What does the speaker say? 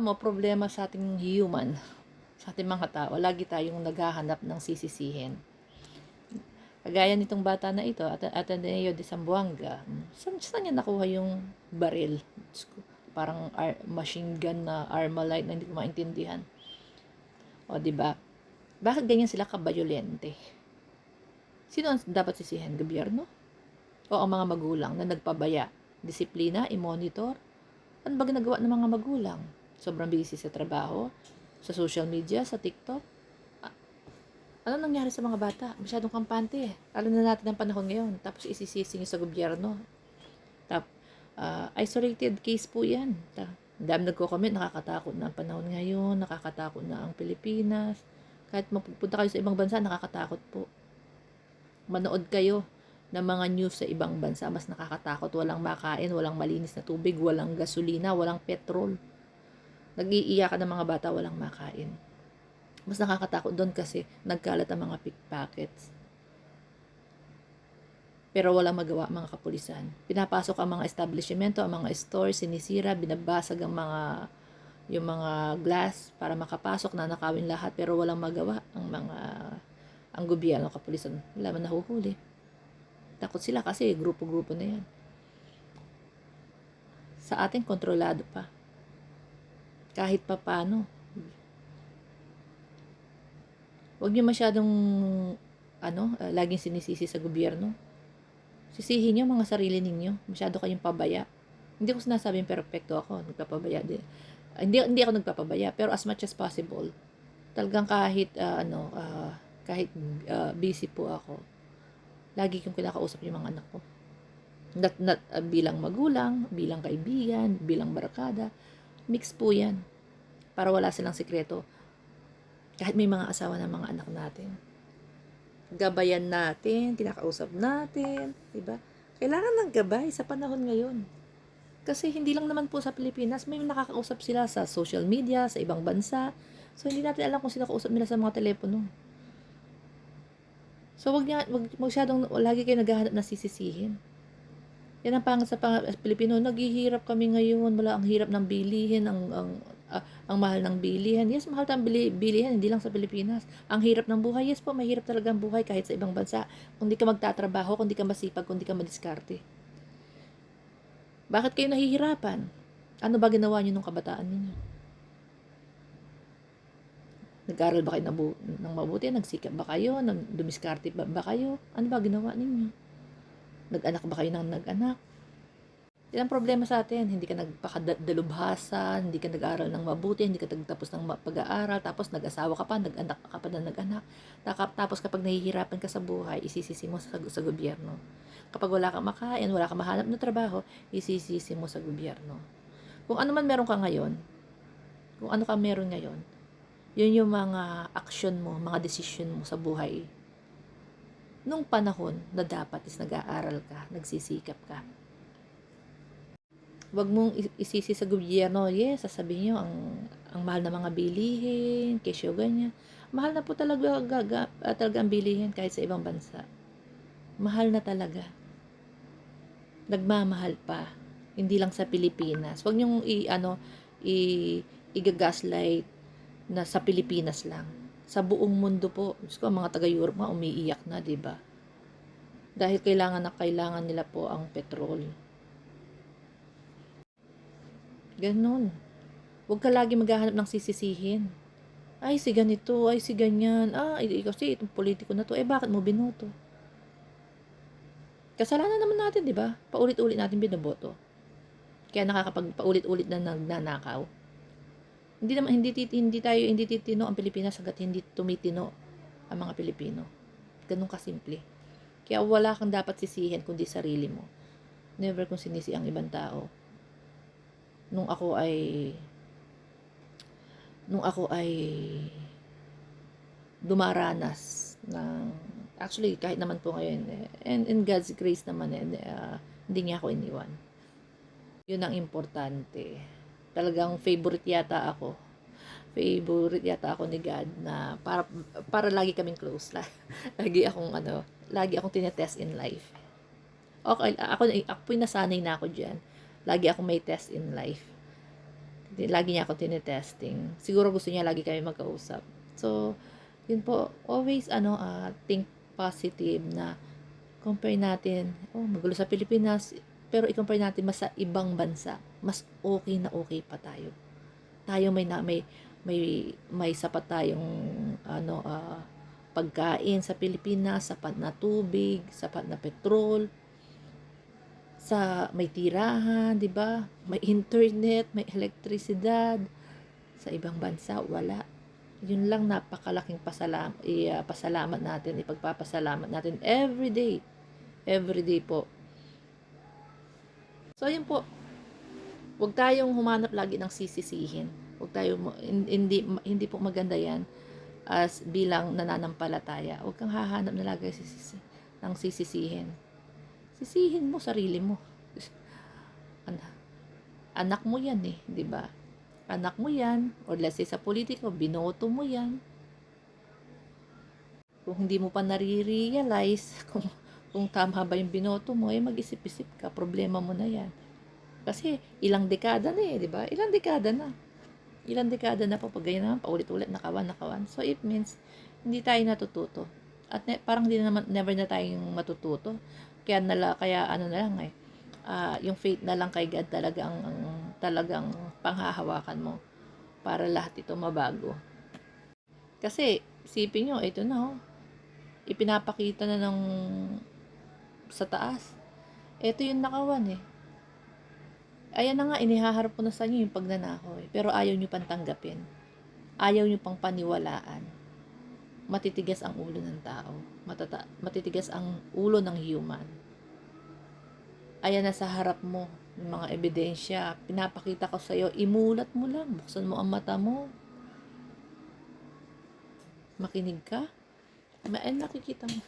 mo, problema sa ating human, sa ating mga tao, lagi tayong naghahanap ng sisisihin. Kagaya nitong bata na ito, Ateneo de Zamboanga, saan niya nakuha yung baril? Parang machine gun na Armalite na hindi ko maintindihan. O, di ba? Bakit ganyan sila kabayolente? Sino ang dapat sisihin? Gobyerno? O ang mga magulang na nagpabaya? Disiplina, i-monitor? Ano ba ginagawa ng mga magulang? Sobrang busy sa trabaho, sa social media, sa TikTok. Ano nangyari sa mga bata? Masyadong kampante eh. Alam na natin ang panahon ngayon. Tapos isisising sa gobyerno. Isolated case po yan. Dami nagko-comment, nakakatakot na ang panahon ngayon, nakakatakot na ang Pilipinas. Kahit mapupunta kayo sa ibang bansa, nakakatakot po. Manood kayo ng mga news sa ibang bansa, mas nakakatakot. Walang makain, walang malinis na tubig, walang gasolina, walang petrol. Nag-iiyakan ng mga bata, walang makain. Mas nakakatakot doon kasi nagkalat ang mga pickpockets. Pero walang magawa mga kapulisan. Pinapasok ang mga establishmento, ang mga stores, sinisira, binabasag yung mga glass para makapasok, nanakawin lahat, pero walang magawa ang gobyerno, kapulisan. Wala man nahuhuli. Takot sila kasi grupo-grupo na yan. Sa atin, kontrolado pa. Kahit pa paano. Huwag niyo masyadong laging sinisisi sa gobyerno. Sisihin niyo mga sarili ninyo. Masyado kayong pabaya. Hindi ko sinasabing perfecto ako, nagpapabaya din. Hindi ako nagpapabaya, pero as much as possible. Talagang kahit busy po ako, lagi kong kinakausap yung mga anak ko. Bilang magulang, bilang kaibigan, bilang barkada, mix po yan. Para wala silang sikreto. Kahit may mga asawa ng mga anak natin. Gabayan natin, kinakausap natin, diba? Kailangan ng gabay sa panahon ngayon. Kasi hindi lang naman po sa Pilipinas, may nakakausap sila sa social media, sa ibang bansa. So, hindi natin alam kung sino kausap nila sa mga telepono. So, wag masyadong, lagi kayo naghahanap na sisisihin. Yan ang pangat sa Pilipino. Naghihirap kami ngayon. Wala, ang hirap ng bilihin, ang mahal ng bilihin. Yes, mahal ang bilihin, hindi lang sa Pilipinas. Ang hirap ng buhay. Yes po, mahirap talaga ang buhay kahit sa ibang bansa. Kung di ka magtatrabaho, kung di ka masipag, kung di ka madiskarte. Bakit kayo nahihirapan? Ano ba ginawa niyo nung kabataan ninyo? Nag-aral ba kayo ng mabuti? Nagsikap ba kayo? Dumiskarte ba kayo? Ano ba ginawa ninyo? Nag-anak ba kayo ng nag-anak? Yan ang problema sa atin. Hindi ka nagpakadalubhasa, hindi ka nag-aaral ng mabuti, hindi ka nagtapos ng pag-aaral, tapos nag-asawa ka pa, nag-anak ka pa na nag-anak. Tapos kapag nahihirapan ka sa buhay, isisisi mo sa gobyerno. Kapag wala kang makain, wala kang mahanap na trabaho, isisisi mo sa gobyerno. Kung ano man meron ka ngayon, kung ano ka meron ngayon, yun yung mga action mo, mga decision mo sa buhay. Nung panahon na dapat is nag-aaral ka, nagsisikap ka. Huwag mong isisi sa gobyerno. Yes, sasabihin nyo, ang mahal na mga bilihin, kesyo ganyan. Mahal na po talaga ang bilihin kahit sa ibang bansa. Mahal na talaga. Nagmamahal pa. Hindi lang sa Pilipinas. Huwag nyong i-gaslight na sa Pilipinas lang. Sa buong mundo po. Diyos ko, mga taga-Europe nga umiiyak na, diba? Dahil kailangan nila po ang petrol. Ganon. Huwag ka lagi maghahanap ng sisisihin. Ay, si ganito, ay, si ganyan. Kasi itong politiko na to, bakit mo binoto? Kasalanan naman natin, di ba? Paulit-ulit natin binoboto. Kaya nakakapagpaulit-ulit na nagnanakaw. Hindi titino ang Pilipinas hanggat hindi tumitino ang mga Pilipino. Ganun kasimple. Kaya wala kang dapat sisihin kundi sarili mo. Never kong sinisi ang ibang tao. Nung ako ay dumaranas ng, actually kahit naman po ngayon and in God's grace naman hindi niya ako iniwan. Yun ang importante. Talagang favorite yata ako ni God na para lagi kaming close. lagi akong tinetest in life. Okay, ako nasanay na ako diyan. Lagi akong may test in life. Lagi niya ako tinetesting. Siguro gusto niya lagi kami magkausap. So, yun po, always think positive na compare natin, magulo sa Pilipinas, pero i-compare natin mas sa ibang bansa, mas okay pa tayo. Tayo may sapat tayong pagkain sa Pilipinas, sapat na tubig, sapat na petrol, may tirahan, 'di ba? May internet, may elektrisidad. Sa ibang bansa wala. Yun lang napakalaking pasalamat natin, ipagpapasalamat natin every day. Every day po. So yun po. Huwag tayong humanap lagi ng sisisihin. Huwag tayong hindi po maganda 'yan as bilang nananampalataya. Huwag kang hahanap na lagi ng sisisihin. Sisihin mo sarili mo. Anak mo yan eh, di ba? Anak mo yan, or let's say sa politiko, binoto mo yan. Kung hindi mo pa nare-realize kung tama ba yung binoto mo, mag-isip-isip ka, problema mo na yan. Kasi ilang dekada na eh, di ba? Ilang dekada na po pag ganyan naman, paulit-ulit, nakawan. So it means, hindi tayo natututo. At parang never na tayong matututo. Kaya ano na lang yung faith na lang kay God talagang panghahawakan mo para lahat ito mabago. Kasi isipin nyo, ito na ipinapakita na ng sa taas. Ito yung nakawan eh. Ayan na nga, inihaharap ko na sa inyo yung pagnanakaw eh. Pero ayaw nyo pang tanggapin. Ayaw nyo pang paniwalaan. Matitigas ang ulo ng tao. Matitigas ang ulo ng human. Ayan na sa harap mo, yung mga ebidensya. Pinapakita ko sa iyo, imulat mo lang. Buksan mo ang mata mo. Makinig ka. Nakikita mo.